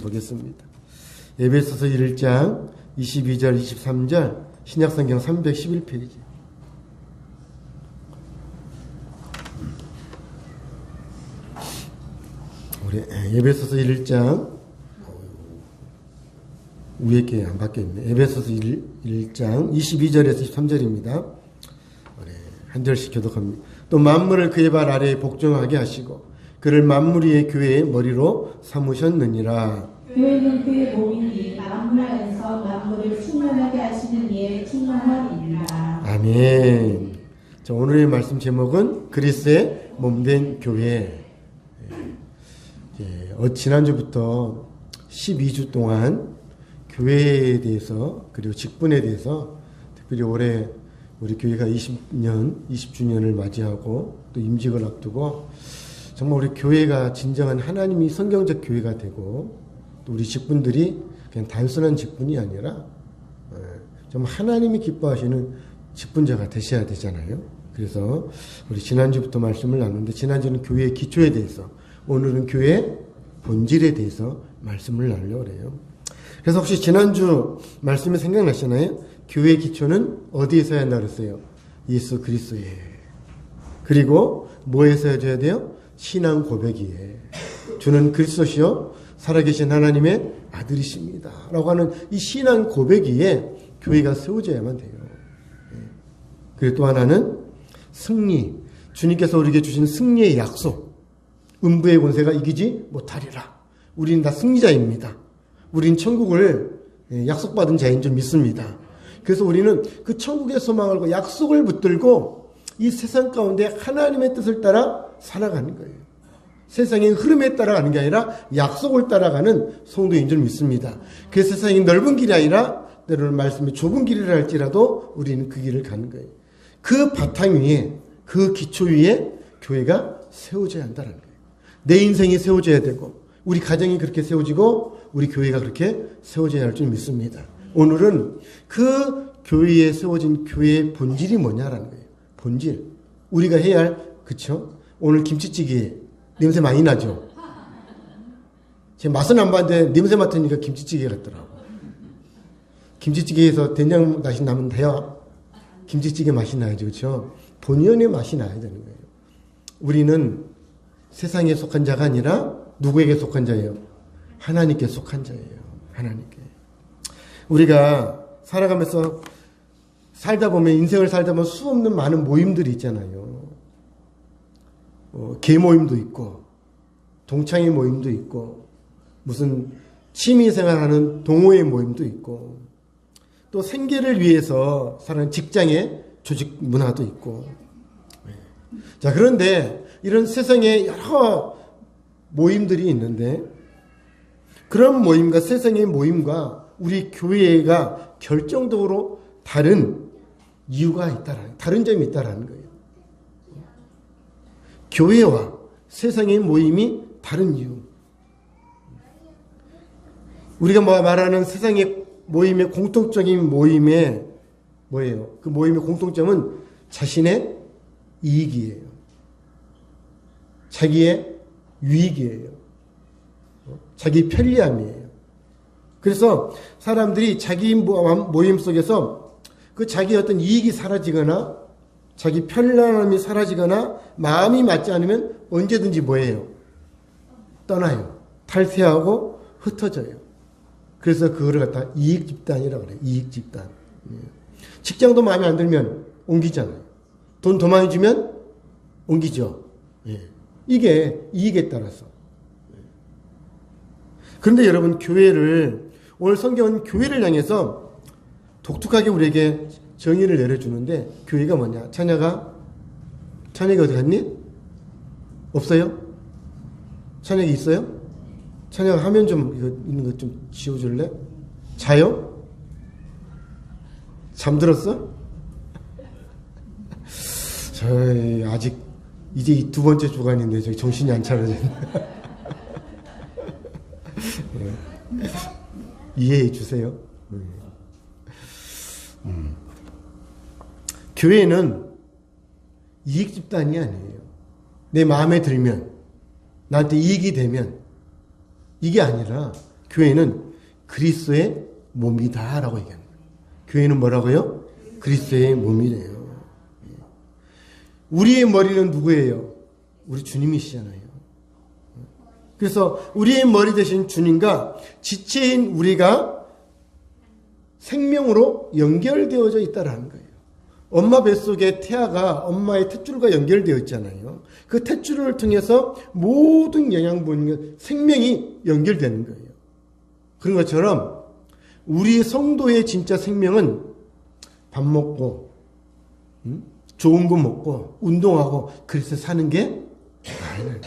보겠습니다. 에베소서 1장 22절 23절 신약성경 311페이지. 우리 에베소서 1장 위에 게 안 바뀌었네. 에베소서 1장 22절에서 23절입니다. 한 절씩 교독합니다. 또 만물을 그의 발 아래에 복종하게 하시고 그를 만물 위의 교회의 머리로 삼으셨느니라. 교회는 그의 몸이니 만물 안에서 만물을 충만하게 하시는 이의 충만함이니라. 아멘. 자, 오늘의 말씀 제목은 그리스도의 몸된 교회. 지난주부터 12주 동안 교회에 대해서 그리고 직분에 대해서 특별히 올해 우리 교회가 20주년을 맞이하고 또 임직을 앞두고 정말 우리 교회가 진정한 하나님이 성경적 교회가 되고 또 우리 직분들이 그냥 단순한 직분이 아니라 정말 하나님이 기뻐하시는 직분자가 되셔야 되잖아요. 그래서 우리 지난주부터 말씀을 나누는데 지난주는 교회의 기초에 대해서 오늘은 교회의 본질에 대해서 말씀을 나누려고 해요. 그래서 혹시 지난주 말씀이 생각나시나요? 교회의 기초는 어디에서 해야 한다고 그랬어요? 예수 그리스도에. 그리고 뭐에서 해줘야 돼요? 신앙 고백이에. 주는 그리스도시요 살아계신 하나님의 아들이십니다 라고 하는 이 신앙 고백이에 교회가 세워져야만 돼요. 그리고 또 하나는 승리. 주님께서 우리에게 주신 승리의 약속. 음부의 권세가 이기지 못하리라. 우리는 다 승리자입니다. 우린 천국을 약속받은 자인 줄 믿습니다. 그래서 우리는 그 천국의 소망을 그 약속을 붙들고 이 세상 가운데 하나님의 뜻을 따라 살아가는 거예요. 세상의 흐름에 따라가는 게 아니라 약속을 따라가는 성도인 줄 믿습니다. 그 세상이 넓은 길이 아니라 때로는 말씀이 좁은 길이라 할지라도 우리는 그 길을 가는 거예요. 그 바탕 위에 그 기초 위에 교회가 세워져야 한다는 거예요. 내 인생이 세워져야 되고 우리 가정이 그렇게 세워지고 우리 교회가 그렇게 세워져야 할 줄 믿습니다. 오늘은 그 교회에 세워진 교회의 본질이 뭐냐라는 거예요. 본질. 우리가 해야 할, 그쵸? 오늘 김치찌개 냄새 많이 나죠? 제 맛은 안 봤는데 냄새 맡으니까 김치찌개 같더라고. 김치찌개에서 된장 맛이 나면 돼요. 김치찌개 맛이 나야죠. 그쵸? 본연의 맛이 나야 되는 거예요. 우리는 세상에 속한 자가 아니라 누구에게 속한 자예요? 하나님께 속한 자예요. 하나님께. 우리가 살아가면서 살다 보면 인생을 살다 보면 수없는 많은 모임들이 있잖아요. 개 모임도 있고 동창회 모임도 있고 무슨 취미생활하는 동호회 모임도 있고 또 생계를 위해서 사는 직장의 조직 문화도 있고. 자, 그런데 이런 세상에 여러 모임들이 있는데 그런 모임과 세상의 모임과 우리 교회가 결정적으로 다른 이유가 있다라는, 다른 점이 있다라는 거예요. 교회와 세상의 모임이 다른 이유. 우리가 말하는 세상의 모임의 공통적인 모임의 뭐예요? 그 모임의 공통점은 자신의 이익이에요. 자기의 유익이에요. 자기 편리함이에요. 그래서 사람들이 자기 모임 속에서 그 자기 어떤 이익이 사라지거나 자기 편리함이 사라지거나 마음이 맞지 않으면 언제든지 뭐예요? 떠나요. 탈퇴하고 흩어져요. 그래서 그거를 갖다 이익 집단이라고 그래요. 이익 집단. 직장도 마음에 안 들면 옮기잖아요. 돈 더 많이 주면 옮기죠. 이게 이익에 따라서. 그런데 여러분, 교회를, 오늘 성경은 교회를 향해서 독특하게 우리에게 정의를 내려주는데, 교회가 뭐냐? 찬혁이 어디 갔니? 없어요? 찬혁이 있어요? 찬혁아, 화면 좀, 이거 있는 것 좀 지워줄래? 자요? 잠들었어? 아직, 이제 이 두 번째 주간인데, 저기 정신이 안 차려졌네. 이해해 주세요. 교회는 이익 집단이 아니에요. 내 마음에 들면, 나한테 이익이 되면, 이게 아니라 교회는 그리스도의 몸이다라고 얘기합니다. 교회는 뭐라고요? 그리스도의 몸이래요. 우리의 머리는 누구예요? 우리 주님이시잖아요. 그래서 우리의 머리 대신 주님과 지체인 우리가 생명으로 연결되어져 있다라는 거예요. 엄마 뱃속에 태아가 엄마의 탯줄과 연결되어 있잖아요. 그 탯줄을 통해서 모든 영양분, 생명이 연결되는 거예요. 그런 것처럼 우리 성도의 진짜 생명은 밥 먹고 좋은 거 먹고 운동하고 그래서 사는 게 아니에요.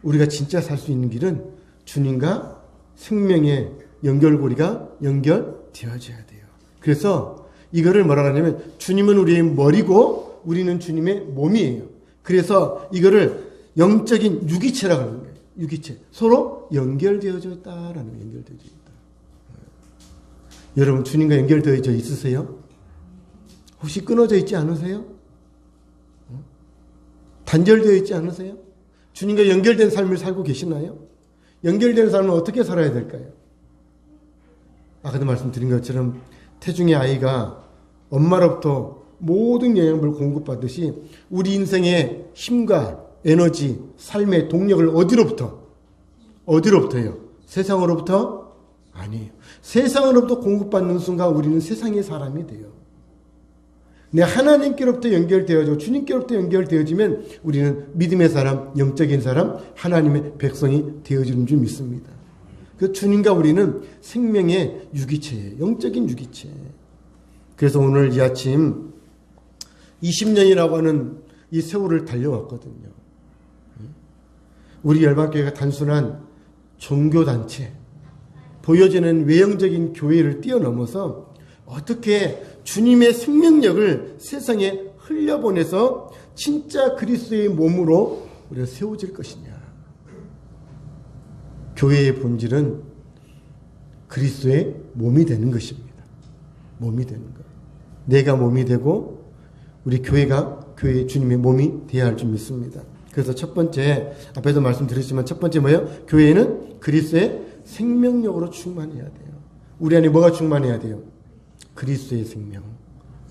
우리가 진짜 살 수 있는 길은 주님과 생명의 연결고리가 연결되어져야 돼요. 그래서 이거를 뭐라고 하냐면 주님은 우리의 머리고 우리는 주님의 몸이에요. 그래서 이거를 영적인 유기체라고 하는 거예요. 유기체. 서로 연결되어져 있다라는 거예요. 연결되어져 있다. 여러분 주님과 연결되어져 있으세요? 혹시 끊어져 있지 않으세요? 단절되어 있지 않으세요? 주님과 연결된 삶을 살고 계시나요? 연결된 삶은 어떻게 살아야 될까요? 아까도 말씀드린 것처럼 태중의 아이가 엄마로부터 모든 영양분을 공급받듯이 우리 인생의 힘과 에너지, 삶의 동력을 어디로부터요? 세상으로부터? 아니에요. 세상으로부터 공급받는 순간 우리는 세상의 사람이 돼요. 내 하나님께로부터 연결되어져 주님께로부터 연결되어지면 우리는 믿음의 사람, 영적인 사람, 하나님의 백성이 되어지는 줄 믿습니다. 그 주님과 우리는 생명의 유기체예요. 영적인 유기체. 그래서 오늘 이 아침 20년이라고 하는 이 세월을 달려왔거든요. 우리 열방교회가 단순한 종교단체, 보여지는 외형적인 교회를 뛰어넘어서 어떻게 주님의 생명력을 세상에 흘려보내서 진짜 그리스도의 몸으로 우리가 세워질 것이냐. 교회의 본질은 그리스도의 몸이 되는 것입니다. 몸이 되는 것. 내가 몸이 되고 우리 교회가 교회의 주님의 몸이 되어야 할 줄 믿습니다. 그래서 첫 번째, 앞에도 말씀드렸지만 첫 번째 뭐예요? 교회는 그리스도의 생명력으로 충만해야 돼요. 우리 안에 뭐가 충만해야 돼요? 그리스도의 생명,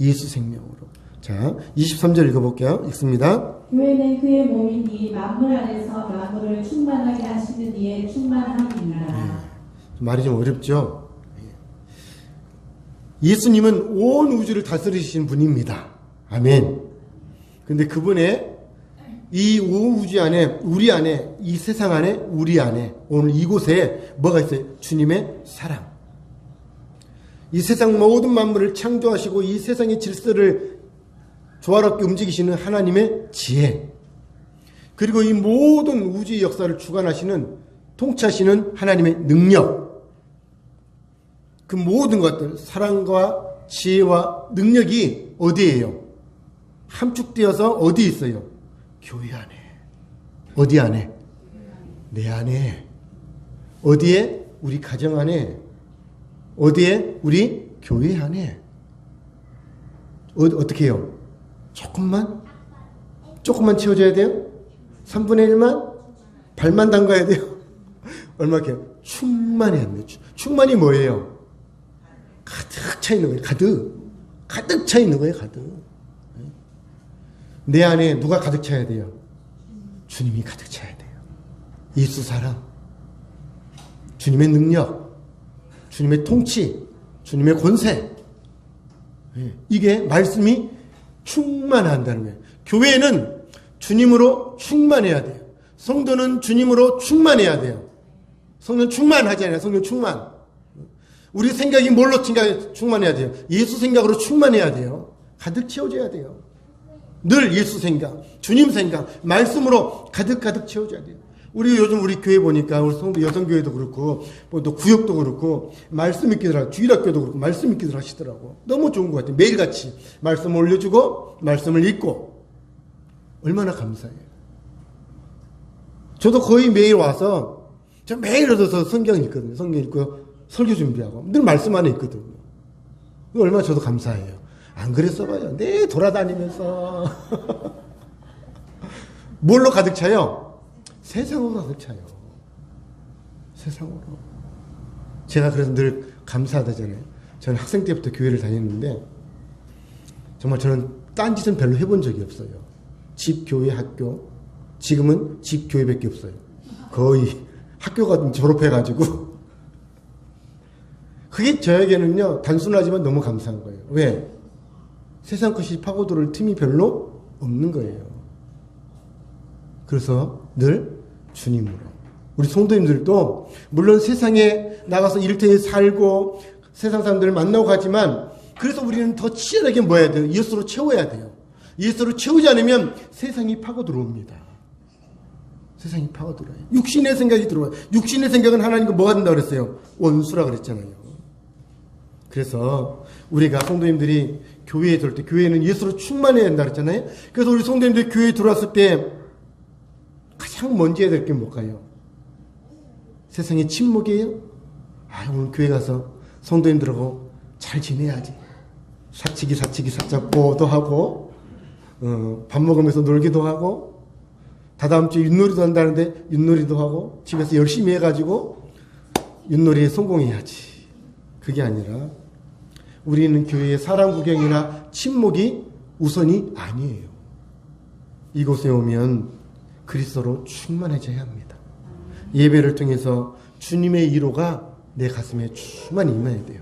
예수 생명으로. 자, 23절 읽어볼게요. 읽습니다. 교회는 그의 몸이니 만물 안에서 만물을 충만하게 하시는 이의 충만함이니라. 말이 좀 어렵죠? 예수님은 온 우주를 다스리신 분입니다. 아멘. 근데 그분의 이 우주 안에, 우리 안에, 이 세상 안에, 우리 안에, 오늘 이곳에 뭐가 있어요? 주님의 사랑. 이 세상 모든 만물을 창조하시고 이 세상의 질서를 조화롭게 움직이시는 하나님의 지혜, 그리고 이 모든 우주의 역사를 주관하시는, 통치하시는 하나님의 능력, 그 모든 것들, 사랑과 지혜와 능력이 어디에요? 함축되어서 어디 있어요? 교회 안에. 어디 안에? 내 안에. 어디에? 우리 가정 안에. 어디에? 우리 교회 안에. 어떻게 해요? 조금만 채워줘야 돼요? 3분의 1만? 발만 담가야 돼요? 얼마게? 충만해야 돼요. 충만이 뭐예요? 가득 차 있는 거예요. 가득 차 있는 거예요. 가득. 내 안에 누가 가득 차야 돼요? 주님이 가득 차야 돼요. 예수 사랑, 주님의 능력, 주님의 통치, 주님의 권세. 이게 말씀이 충만한다는 거예요. 교회는 주님으로 충만해야 돼요. 성도는 주님으로 충만해야 돼요. 성도는 충만하지 않아요. 성도는 충만. 우리 생각이 뭘로 충만해야 돼요? 예수 생각으로 충만해야 돼요. 가득 채워져야 돼요. 늘 예수 생각, 주님 생각, 말씀으로 가득 채워져야 돼요. 우리 요즘 우리 교회 보니까 우리 성도 여성교회도 그렇고 또 구역도 그렇고 말씀 읽기들 하고 주일학교도 그렇고 말씀 읽기들 하시더라고. 너무 좋은 것 같아요. 매일같이 말씀 올려주고 말씀을 읽고 얼마나 감사해요. 저도 거의 매일 와서 저 매일 얻어서 성경 읽거든요. 성경 읽고 설교 준비하고 늘 말씀 안에 있거든요. 얼마나 저도 감사해요. 안 그랬어봐요. 네, 돌아다니면서 뭘로 가득 차요? 세상으로 가득 차요. 세상으로. 제가 그래서 늘 감사하다잖아요. 저는 학생 때부터 교회를 다녔는데 정말 저는 딴 짓은 별로 해본 적이 없어요. 집, 교회, 학교. 지금은 집, 교회밖에 없어요. 거의 학교가 졸업해가지고. 그게 저에게는요, 단순하지만 너무 감사한 거예요. 왜? 세상 것이 파고들 틈이 별로 없는 거예요. 그래서 늘 주님으로. 우리 성도님들도 물론 세상에 나가서 일터에 살고 세상 사람들을 만나고 가지만 그래서 우리는 더 치열하게 뭐 해야 돼요? 예수로 채워야 돼요. 예수로 채우지 않으면 세상이 파고 들어옵니다. 세상이 파고 들어와요. 육신의 생각이 들어와요. 육신의 생각은 하나님과 뭐가 된다고 그랬어요? 원수라 그랬잖아요. 그래서 우리가 성도님들이 교회에 들어올 때 교회는 예수로 충만해야 된다 그랬잖아요. 그래서 우리 성도님들이 교회에 들어왔을 때 가장 먼저 해야 될 게 뭘까요? 세상의 침묵이에요? 오늘 교회 가서 성도님들하고 잘 지내야지. 사치기 사잡고도 하고 밥 먹으면서 놀기도 하고 다다음 주에 윷놀이도 한다는데 윷놀이도 하고 집에서 열심히 해가지고 윷놀이에 성공해야지. 그게 아니라 우리는 교회의 사람 구경이나 친목이 우선이 아니에요. 이곳에 오면 그리스도로 충만해져야 합니다. 예배를 통해서 주님의 위로가 내 가슴에 충만히 임해야 돼요.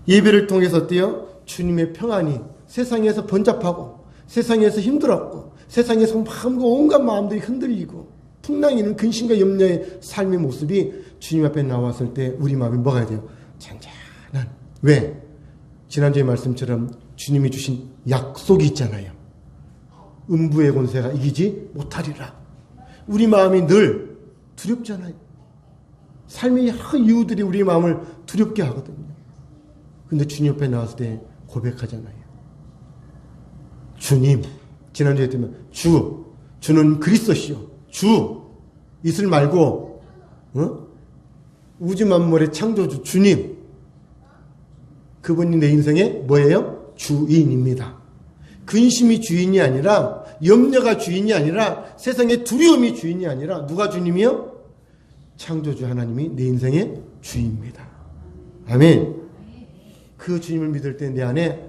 예배를 통해서 어때요? 주님의 평안이 세상에서 번잡하고 세상에서 힘들었고 세상에서 마음과 온갖 마음들이 흔들리고 풍랑이는 근심과 염려의 삶의 모습이 주님 앞에 나왔을 때 우리 마음이 뭐가 돼요? 잔잔한. 왜? 지난주의 말씀처럼 주님이 주신 약속이 있잖아요. 음부의 권세가 이기지 못하리라. 우리 마음이 늘 두렵잖아요. 삶의 여러 이유들이 우리 마음을 두렵게 하거든요. 근데 주님 옆에 나왔을 때 고백하잖아요. 주님, 지난주에 했더니 주는 그리스도시요. 주, 이슬 말고 우주 만물의 창조주 주님, 그분이 내 인생의 뭐예요? 주인입니다. 근심이 주인이 아니라 염려가 주인이 아니라 세상의 두려움이 주인이 아니라 누가 주님이요? 창조주 하나님이 내 인생의 주입니다. 아멘. 그 주님을 믿을 때 내 안에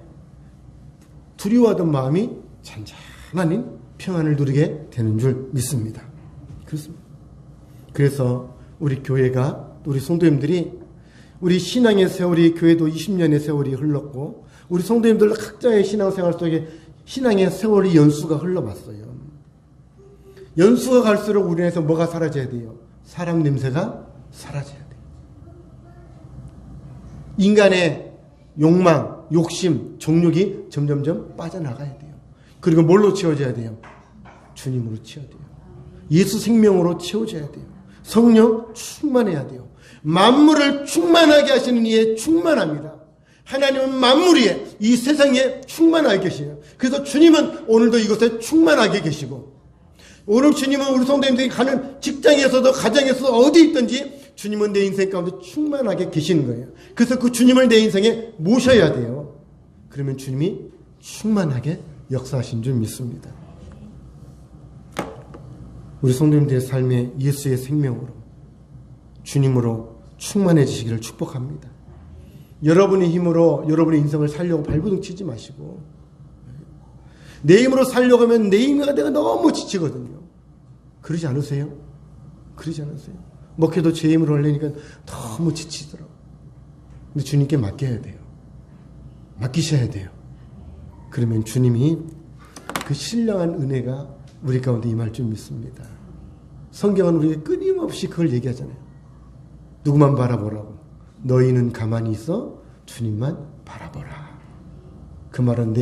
두려워하던 마음이 잔잔한 평안을 누리게 되는 줄 믿습니다. 그렇습니다. 그래서 우리 교회가 우리 성도님들이 우리 신앙의 세월이 교회도 20년의 세월이 흘렀고 우리 성도님들 각자의 신앙생활 속에 신앙의 세월이 연수가 흘러봤어요. 연수가 갈수록 우리 안에서 뭐가 사라져야 돼요? 사랑 냄새가 사라져야 돼요. 인간의 욕망, 욕심, 정욕이 점점점 빠져나가야 돼요. 그리고 뭘로 채워져야 돼요? 주님으로 채워야 돼요. 예수 생명으로 채워져야 돼요. 성령 충만해야 돼요. 만물을 충만하게 하시는 이에 충만합니다. 하나님은 만물 위에 이 세상에 충만하게 계시요. 그래서 주님은 오늘도 이곳에 충만하게 계시고 오늘 주님은 우리 성도님들이 가는 직장에서도 가정에서도 어디 있든지 주님은 내 인생 가운데 충만하게 계시는 거예요. 그래서 그 주님을 내 인생에 모셔야 돼요. 그러면 주님이 충만하게 역사하신 줄 믿습니다. 우리 성도님들의 삶에 예수의 생명으로 주님으로 충만해지시기를 축복합니다. 여러분의 힘으로 여러분의 인생을 살려고 발버둥 치지 마시고 내 힘으로 살려고 하면 내 힘이 내가 너무 지치거든요. 그러지 않으세요? 그러지 않으세요? 먹혀도 제 힘으로 하려니까 너무 지치더라고요. 근데 주님께 맡겨야 돼요. 맡기셔야 돼요. 그러면 주님이 그 신령한 은혜가 우리 가운데 임할 줄 믿습니다. 성경은 우리에게 끊임없이 그걸 얘기하잖아요. 누구만 바라보라고. 너희는 가만히 있어 주님만 바라보라. 그 말은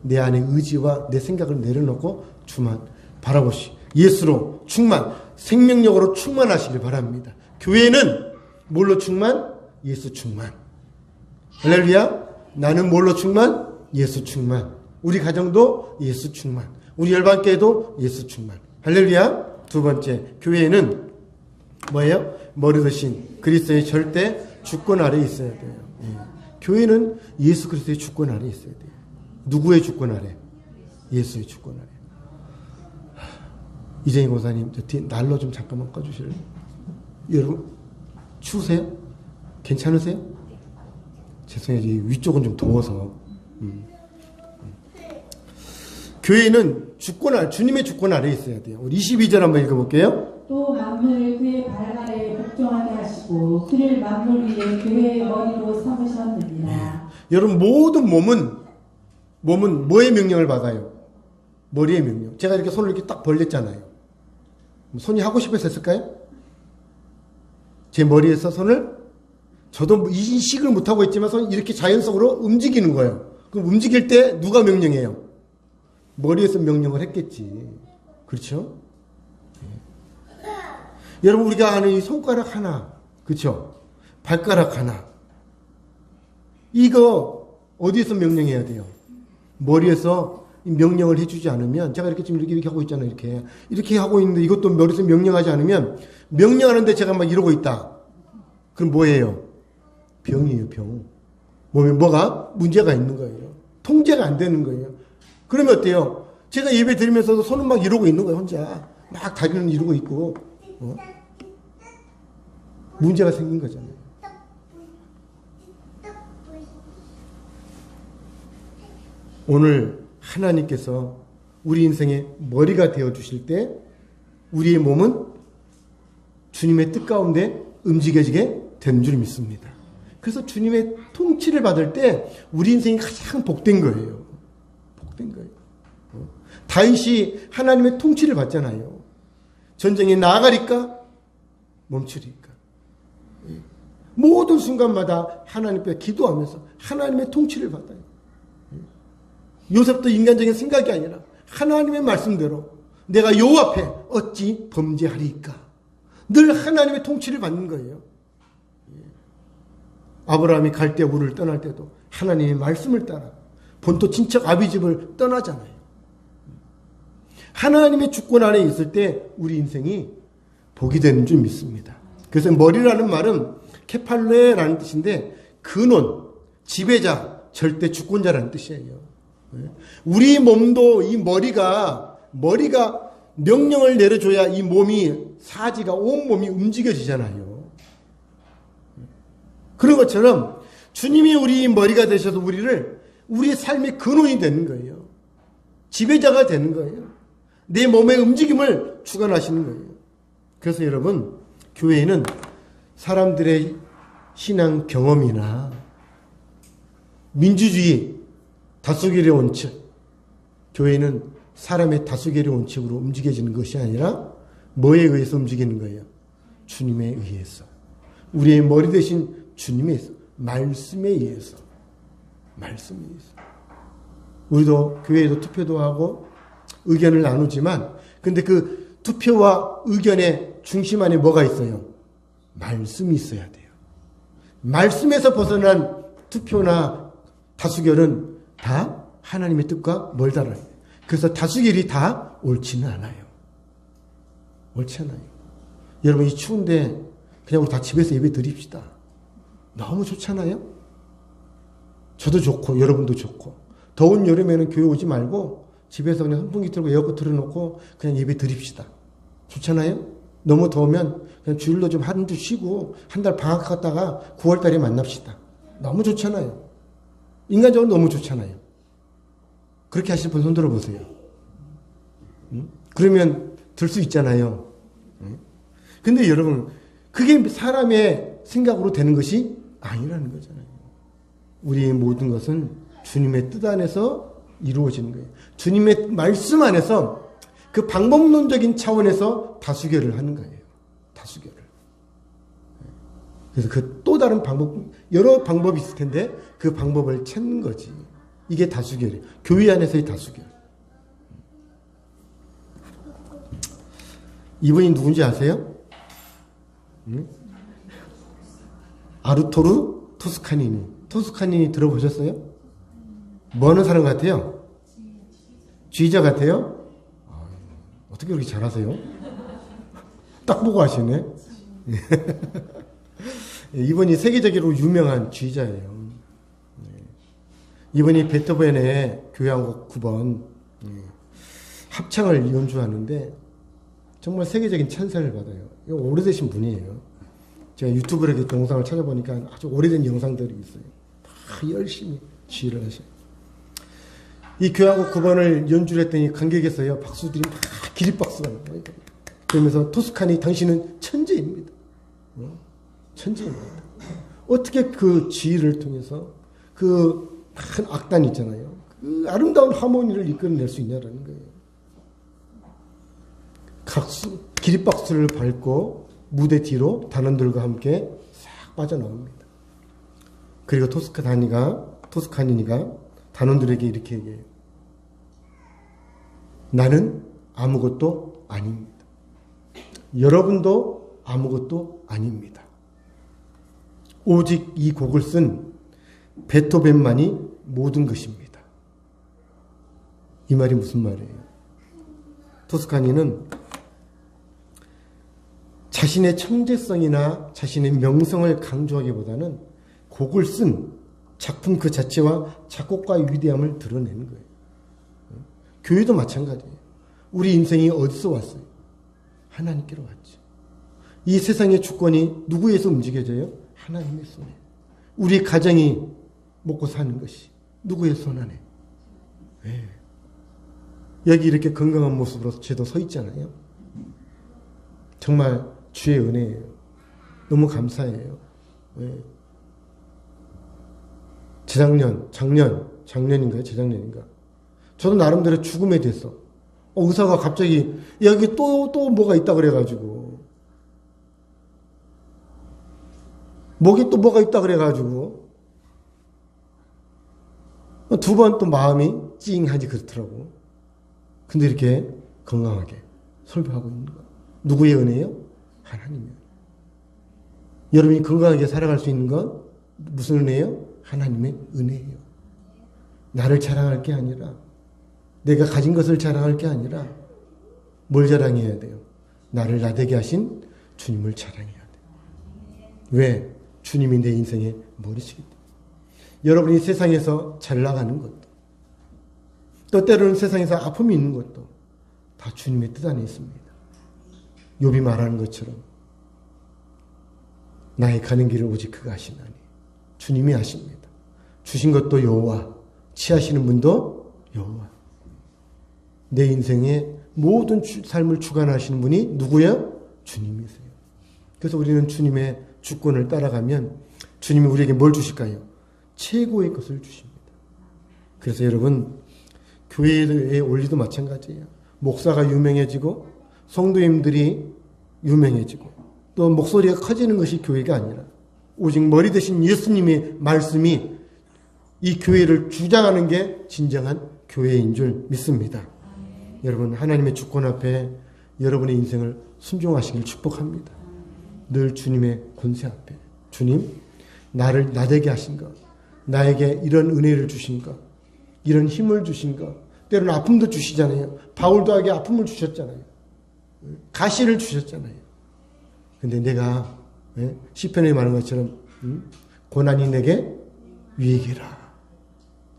내 안에 의지와 내 생각을 내려놓고 주만 바라보시. 예수로 충만, 생명력으로 충만하시길 바랍니다. 교회는 뭘로 충만? 예수 충만. 할렐루야. 나는 뭘로 충만? 예수 충만. 우리 가정도 예수 충만. 우리 열방교회도 예수 충만. 할렐루야. 두 번째, 교회는 뭐예요? 머리 대신 그리스도의 절대 주권 아래에 있어야 돼요. 교회는 예수 그리스도의 주권 아래에 있어야 돼요. 누구의 주권 아래? 예수의 주권 아래. 이재희 고사님, 저 뒤에 난로 좀 잠깐만 꺼주실래요? 여러분, 추우세요? 괜찮으세요? 죄송해요. 이 위쪽은 좀 더워서. 교회는 주님의 주권 아래에 있어야 돼요. 우리 22절 한번 읽어볼게요. 또 만물을 그의 발 아래에 복종하게 하시고 그를 만물 위에 교회의 머리로 삼으셨느니라. 여러분 모든 몸은 뭐의 명령을 받아요? 머리의 명령. 제가 이렇게 손을 이렇게 딱 벌렸잖아요. 손이 하고 싶어서 했을까요? 제 머리에서 손을 저도 인식을 못하고 있지만 손이 이렇게 자연적으로 움직이는 거예요. 그럼 움직일 때 누가 명령해요? 머리에서 명령을 했겠지. 그렇죠? 여러분 우리가 아는 이 손가락 하나, 그렇죠? 발가락 하나, 이거 어디에서 명령해야 돼요? 머리에서 명령을 해주지 않으면, 제가 이렇게 지금 이렇게 하고 있잖아요. 이렇게 하고 있는데 이것도 머리에서 명령하지 않으면, 명령하는데 제가 막 이러고 있다. 그럼 뭐예요? 병이에요, 병. 몸에 뭐가 문제가 있는 거예요. 통제가 안 되는 거예요. 그러면 어때요? 제가 예배 드리면서도 손은 막 이러고 있는 거예요, 혼자. 막 다리는 이러고 있고. 문제가 생긴 거잖아요. 오늘 하나님께서 우리 인생의 머리가 되어 주실 때 우리의 몸은 주님의 뜻 가운데 움직여지게 되는 줄 믿습니다. 그래서 주님의 통치를 받을 때 우리 인생이 가장 복된 거예요. 복된 거예요. 다윗이 하나님의 통치를 받잖아요. 전쟁에 나아가리까 멈추리까. 모든 순간마다 하나님 앞에 기도하면서 하나님의 통치를 받아요. 요셉도 인간적인 생각이 아니라 하나님의 말씀대로 내가 여호와 앞에 어찌 범죄하리까. 늘 하나님의 통치를 받는 거예요. 아브라함이 갈대 우르를 떠날 때도 하나님의 말씀을 따라 본토 친척 아비집을 떠나잖아요. 하나님의 주권 안에 있을 때 우리 인생이 복이 되는 줄 믿습니다. 그래서 머리라는 말은 케팔레라는 뜻인데 근원, 지배자, 절대 주권자라는 뜻이에요. 우리 몸도 이 머리가 명령을 내려줘야 이 몸이 사지가 온몸이 움직여지잖아요. 그런 것처럼 주님이 우리 머리가 되셔서 우리의 삶의 근원이 되는 거예요. 지배자가 되는 거예요. 내 몸의 움직임을 주관하시는 거예요. 그래서 여러분, 교회에는 사람들의 신앙 경험이나 민주주의, 다수결의 원칙, 교회는 사람의 다수결의 원칙으로 움직여지는 것이 아니라 뭐에 의해서 움직이는 거예요? 주님에 의해서. 우리의 머리 대신 주님에 의해서, 말씀에 의해서. 말씀에 의해서. 우리도 교회에도 투표도 하고 의견을 나누지만 근데 그 투표와 의견의 중심 안에 뭐가 있어요? 말씀이 있어야 돼요. 말씀에서 벗어난 투표나 다수결은 다 하나님의 뜻과 멀다라는 거예요. 그래서 다수결이 다 옳지는 않아요. 옳지 않아요. 여러분 이 추운데 그냥 우리 다 집에서 예배 드립시다. 너무 좋잖아요. 저도 좋고 여러분도 좋고 더운 여름에는 교회 오지 말고 집에서 그냥 선풍기 틀고 에어컨 틀어놓고 그냥 예배 드립시다. 좋잖아요. 너무 더우면 그냥 주일로 좀 한 주 쉬고 한 달 방학 갔다가 9월달에 만납시다. 너무 좋잖아요. 인간적으로 너무 좋잖아요. 그렇게 하실 분 손 들어보세요. 그러면 들 수 있잖아요. 근데 여러분 그게 사람의 생각으로 되는 것이 아니라는 거잖아요. 우리의 모든 것은 주님의 뜻 안에서 이루어지는 거예요. 주님의 말씀 안에서 그 방법론적인 차원에서 다수결을 하는 거예요. 다수결을. 그래서 그 또 다른 방법, 여러 방법이 있을 텐데 그 방법을 찾는 거지. 이게 다수결이에요. 교회 안에서의 다수결. 이분이 누군지 아세요? 아르토르 토스카니니. 토스카니니 들어보셨어요? 뭐 하는 사람 같아요? 쥐자 같아요? 어떻게 그렇게 잘하세요? 딱 보고 하시네. 이분이 세계적으로 유명한 쥐자예요. 이분이 베토벤의 교향곡 9번 합창을 연주하는데 정말 세계적인 찬사를 받아요. 오래되신 분이에요. 제가 유튜브로 이렇게 영상을 찾아보니까 아주 오래된 영상들이 있어요. 다 열심히 지휘를 하셔요. 이 교하고 9번을 연주를 했더니 관객에서요, 박수들이 막 기립박수가 나요. 그러면서 토스카니 당신은 천재입니다. 천재입니다. 어떻게 그 지휘를 통해서 그 큰 악단 있잖아요. 그 아름다운 하모니를 이끌어낼 수 있냐라는 거예요. 기립박수를 밟고 무대 뒤로 단원들과 함께 싹 빠져나옵니다. 그리고 토스카니니가 단원들에게 이렇게 얘기해요. 나는 아무것도 아닙니다. 여러분도 아무것도 아닙니다. 오직 이 곡을 쓴 베토벤만이 모든 것입니다. 이 말이 무슨 말이에요? 토스카니는 자신의 천재성이나 자신의 명성을 강조하기보다는 곡을 쓴 작품 그 자체와 작곡가의 위대함을 드러내는 거예요. 교회도 마찬가지예요. 우리 인생이 어디서 왔어요? 하나님께로 왔죠. 이 세상의 주권이 누구에서 움직여져요? 하나님의 손에. 우리 가정이 먹고 사는 것이 누구의 손 안에? 네. 여기 이렇게 건강한 모습으로 저도 서 있잖아요. 정말 주의 은혜예요. 너무 감사해요. 네. 작년인가요? 재작년인가? 저도 나름대로 죽음에 대해서 의사가 갑자기 여기 또 뭐가 있다 그래가지고 목이 또 뭐가 있다 그래가지고 두 번 또 마음이 찡하지 그렇더라고. 근데 이렇게 건강하게 설교하고 있는 거 누구의 은혜예요? 하나님이에요. 여러분이 건강하게 살아갈 수 있는 건 무슨 은혜예요? 하나님의 은혜예요. 나를 자랑할 게 아니라 내가 가진 것을 자랑할 게 아니라 뭘 자랑해야 돼요? 나를 나되게 하신 주님을 자랑해야 돼요. 왜? 주님이 내 인생의 머리시기 때문에. 여러분이 세상에서 잘 나가는 것도 또 때로는 세상에서 아픔이 있는 것도 다 주님의 뜻 안에 있습니다. 욥이 말하는 것처럼 나의 가는 길을 오직 그가 아시나니 주님이 아십니다. 주신 것도 여호와, 취하시는 분도 여호와. 내 인생의 모든 삶을 주관하시는 분이 누구예요? 주님이세요. 그래서 우리는 주님의 주권을 따라가면 주님이 우리에게 뭘 주실까요? 최고의 것을 주십니다. 그래서 여러분 교회의 원리도 마찬가지예요. 목사가 유명해지고 성도님들이 유명해지고 또 목소리가 커지는 것이 교회가 아니라 오직 머리 대신 예수님의 말씀이 이 교회를 주장하는 게 진정한 교회인 줄 믿습니다. 여러분 하나님의 주권 앞에 여러분의 인생을 순종하시길 축복합니다. 늘 주님의 권세 앞에 주님 나를 나되게 하신 것, 나에게 이런 은혜를 주신 것, 이런 힘을 주신 것, 때로는 아픔도 주시잖아요. 바울도에게 아픔을 주셨잖아요. 가시를 주셨잖아요. 근데 내가 시편에 말한 것처럼 고난이 내게 유익이라.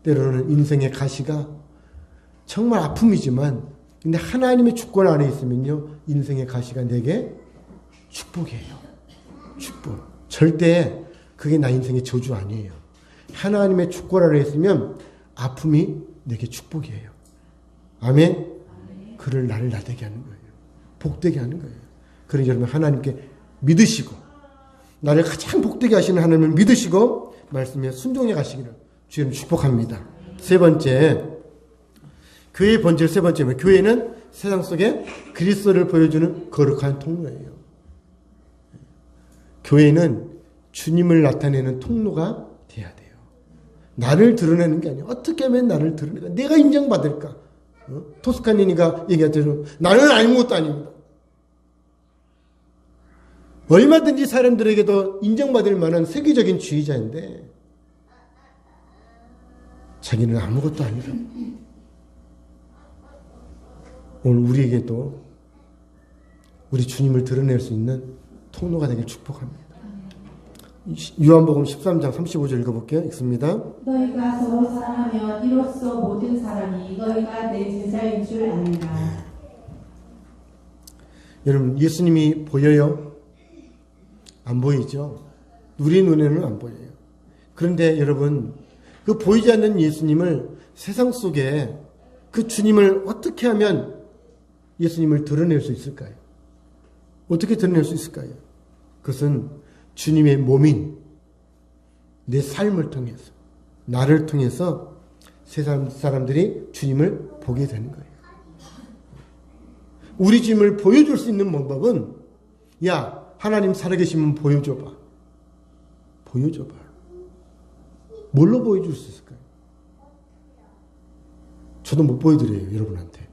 때로는 인생의 가시가 정말 아픔이지만 근데 하나님의 주권 안에 있으면요 인생의 가시가 내게 축복이에요. 축복. 절대 그게 나 인생의 저주 아니에요. 하나님의 주권 안에 있으면 아픔이 내게 축복이에요. 아멘. 그를 나를 나되게 하는 거예요. 복되게 하는 거예요. 그러니 여러분 하나님께 믿으시고 나를 가장 복되게 하시는 하나님을 믿으시고 말씀에 순종해 가시기를 주님 축복합니다. 세 번째, 교회의 본질 세 번째는 교회는 세상 속에 그리스도를 보여주는 거룩한 통로예요. 교회는 주님을 나타내는 통로가 돼야 돼요. 나를 드러내는 게 아니에요. 어떻게 하면 나를 드러낼까? 내가 인정받을까? 토스카니니가 얘기하자면 나는 아무것도 아닙니다. 얼마든지 사람들에게도 인정받을 만한 세계적인 지휘자인데 자기는 아무것도 아니라 오늘 우리에게도 우리 주님을 드러낼 수 있는 통로가 되길 축복합니다. 요한복음 13장 35절 읽어볼게요. 읽습니다. 너희가 서로 사랑하면 이로써 모든 사람이 너희가 내 제자인 줄 아리라. 여러분 예수님이 보여요? 안 보이죠? 우리 눈에는 안 보여요. 그런데 여러분, 그 보이지 않는 예수님을 세상 속에 그 주님을 어떻게 하면 예수님을 드러낼 수 있을까요? 어떻게 드러낼 수 있을까요? 그것은 주님의 몸인 내 삶을 통해서, 나를 통해서 세상 사람들이 주님을 보게 되는 거예요. 우리 주님을 보여줄 수 있는 방법은, 야, 하나님 살아계시면 보여줘봐. 보여줘봐. 뭘로 보여줄 수 있을까요? 저도 못 보여드려요, 여러분한테.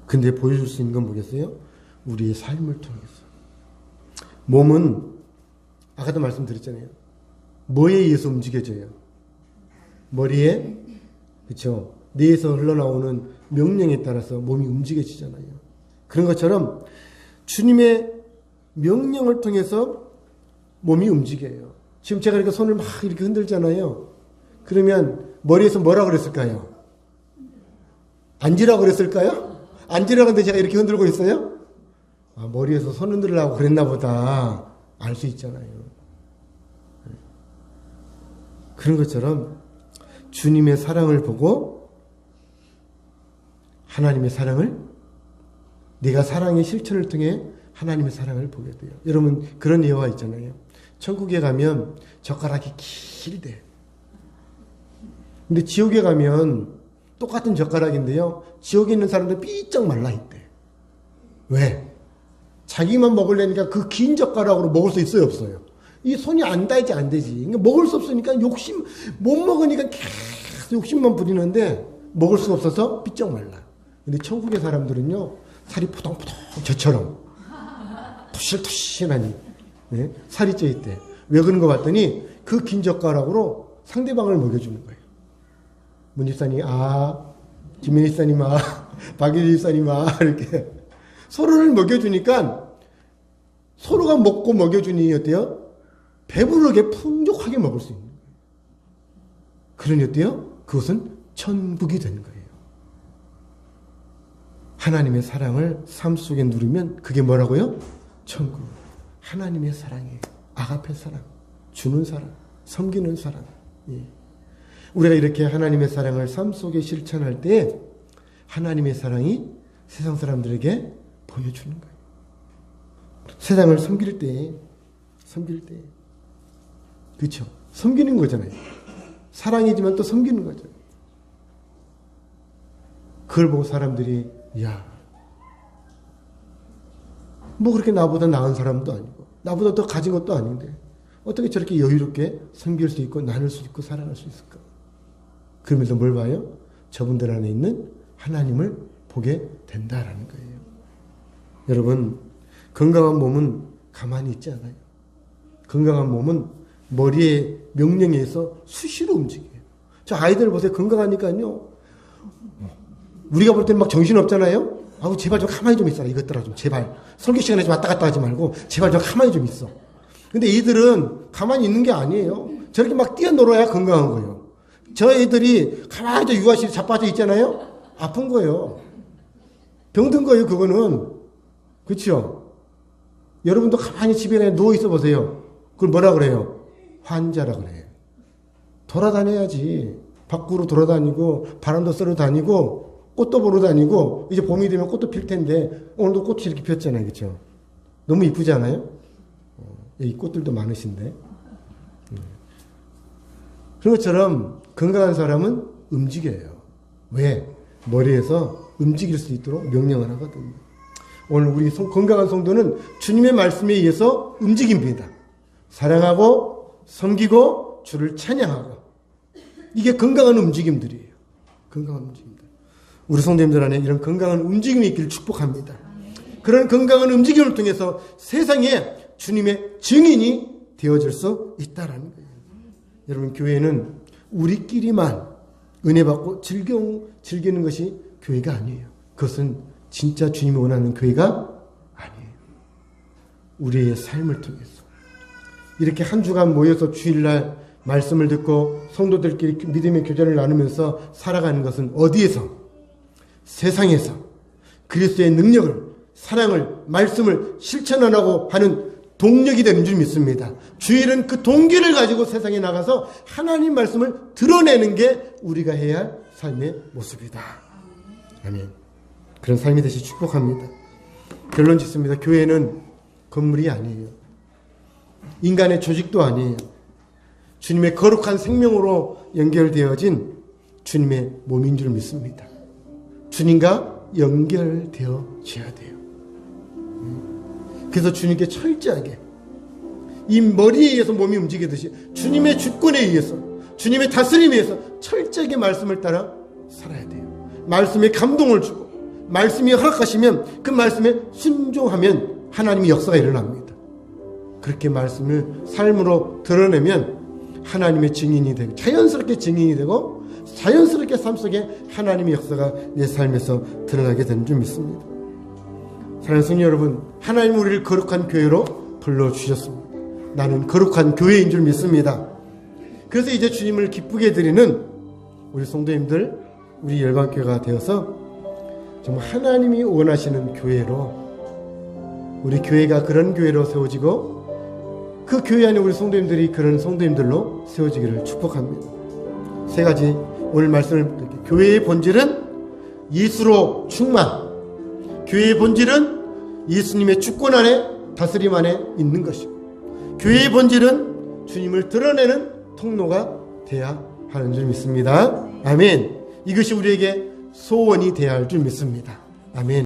근데 보여줄 수 있는 건 뭐겠어요? 우리의 삶을 통해서. 몸은 아까도 말씀드렸잖아요. 뭐에 의해서 움직여져요? 머리에, 그렇죠? 뇌에서 흘러나오는 명령에 따라서 몸이 움직여지잖아요. 그런 것처럼 주님의 명령을 통해서 몸이 움직여요. 지금 제가 이렇게 손을 막 이렇게 흔들잖아요. 그러면 머리에서 뭐라고 그랬을까요? 앉으라고 그랬을까요? 앉으라고 했는데 제가 이렇게 흔들고 있어요? 아, 머리에서 손 흔들으라고 그랬나 보다. 알 수 있잖아요. 그런 것처럼 주님의 사랑을 보고 하나님의 사랑을, 내가 사랑의 실천을 통해 하나님의 사랑을 보게 돼요. 여러분, 그런 예화가 있잖아요. 천국에 가면 젓가락이 길대. 근데 지옥에 가면 똑같은 젓가락인데요, 지옥에 있는 사람들 삐쩍 말라있대. 왜? 자기만 먹으려니까 그 긴 젓가락으로 먹을 수 있어요, 없어요? 이 손이 안 닿지, 안 되지. 그러니까 먹을 수 없으니까 못 먹으니까 계속 욕심만 부리는데 먹을 수가 없어서 삐쩍 말라. 근데 천국의 사람들은요, 살이 포동포동 저처럼 토실토실하니, 네? 살이 쪄 있대. 왜 그런 거 봤더니 그 긴 젓가락으로 상대방을 먹여주는 거예요. 문 집사님, 김민희 집사님, 박유리 집사님, 이렇게 서로를 먹여주니까 서로가 먹고 먹여주니 어때요? 배부르게 풍족하게 먹을 수 있는 거예요. 그러니 어때요? 그것은 천국이 되는 거예요. 하나님의 사랑을 삶 속에 누리면 그게 뭐라고요? 천국. 하나님의 사랑이에요. 아가페 사랑, 주는 사랑, 섬기는 사랑. 예. 우리가 이렇게 하나님의 사랑을 삶 속에 실천할 때 하나님의 사랑이 세상 사람들에게 보여주는 거예요. 세상을 섬길 때, 그렇죠? 섬기는 거잖아요. 사랑이지만 또 섬기는 거죠. 그걸 보고 사람들이, 야, 뭐 그렇게 나보다 나은 사람도 아니고 나보다 더 가진 것도 아닌데 어떻게 저렇게 여유롭게 섬길 수 있고 나눌 수 있고 사랑할 수 있을까? 그러면서 뭘 봐요? 저분들 안에 있는 하나님을 보게 된다라는 거예요. 여러분, 건강한 몸은 가만히 있지 않아요. 건강한 몸은 머리의 명령에 의해서 수시로 움직여요. 저 아이들 보세요. 건강하니까요, 우리가 볼 때는 막 정신없잖아요. 아우, 제발 좀 가만히 좀 있어라. 이것들아 좀 제발. 설교 시간에 좀 왔다 갔다 하지 말고 제발 좀 가만히 좀 있어. 근데 이들은 가만히 있는 게 아니에요. 저렇게 막 뛰어놀아야 건강한 거예요. 저 애들이 가만히 저 육아실에 자빠져 있잖아요. 아픈 거예요. 병든 거예요, 그거는. 그렇죠? 여러분도 가만히 집에 누워 있어 보세요. 그걸 뭐라 그래요? 환자라 그래요. 돌아다녀야지. 밖으로 돌아다니고 바람도 쐬러 다니고 꽃도 보러 다니고, 이제 봄이 되면 꽃도 필 텐데 오늘도 꽃이 이렇게 폈잖아요. 그렇죠? 너무 이쁘지 않아요? 여기 꽃들도 많으신데. 그런 것처럼 건강한 사람은 움직여요. 왜? 머리에서 움직일 수 있도록 명령을 하거든요. 오늘 우리 건강한 성도는 주님의 말씀에 의해서 움직입니다. 사랑하고 섬기고 주를 찬양하고, 이게 건강한 움직임들이에요. 건강한 움직임들. 우리 성도님들 안에 이런 건강한 움직임이 있기를 축복합니다. 그런 건강한 움직임을 통해서 세상에 주님의 증인이 되어질 수 있다라는 거예요. 여러분, 교회는 우리끼리만 은혜 받고 즐기는 것이 교회가 아니에요. 그것은 진짜 주님이 원하는 교회가 아니에요. 우리의 삶을 통해서 이렇게 한 주간 모여서 주일날 말씀을 듣고 성도들끼리 믿음의 교제를 나누면서 살아가는 것은 어디에서? 세상에서 그리스도의 능력을, 사랑을, 말씀을 실천하라고 하는 동력이 되는 줄 믿습니다. 주일은 그 동기를 가지고 세상에 나가서 하나님 말씀을 드러내는 게 우리가 해야 할 삶의 모습이다. 아멘. 그런 삶이 되시 축복합니다. 결론 짓습니다. 교회는 건물이 아니에요. 인간의 조직도 아니에요. 주님의 거룩한 생명으로 연결되어진 주님의 몸인 줄 믿습니다. 주님과 연결되어져야 돼요. 그래서 주님께 철저하게 이 머리에 의해서 몸이 움직이듯이 주님의 주권에 의해서 주님의 다스림에 의해서 철저하게 말씀을 따라 살아야 돼요. 말씀에 감동을 주고 말씀이 허락하시면 그 말씀에 순종하면 하나님의 역사가 일어납니다. 그렇게 말씀을 삶으로 드러내면 하나님의 증인이 되고 자연스럽게 증인이 되고 자연스럽게 삶 속에 하나님의 역사가 내 삶에서 드러나게 되는 줄 믿습니다. 사랑하는 성도 여러분, 하나님 우리를 거룩한 교회로 불러주셨습니다. 나는 거룩한 교회인 줄 믿습니다. 그래서 이제 주님을 기쁘게 드리는 우리 성도님들, 우리 열방교회가 되어서 정말 하나님이 원하시는 교회로, 우리 교회가 그런 교회로 세워지고 그 교회 안에 우리 성도님들이 그런 성도님들로 세워지기를 축복합니다. 세 가지 오늘 말씀을 드릴게요. 교회의 본질은 예수로 충만, 교회의 본질은 예수님의 주권 안에 다스림 안에 있는 것이고, 교회의 본질은 주님을 드러내는 통로가 돼야 하는 줄 믿습니다. 아멘. 이것이 우리에게 소원이 돼야 할 줄 믿습니다. 아멘.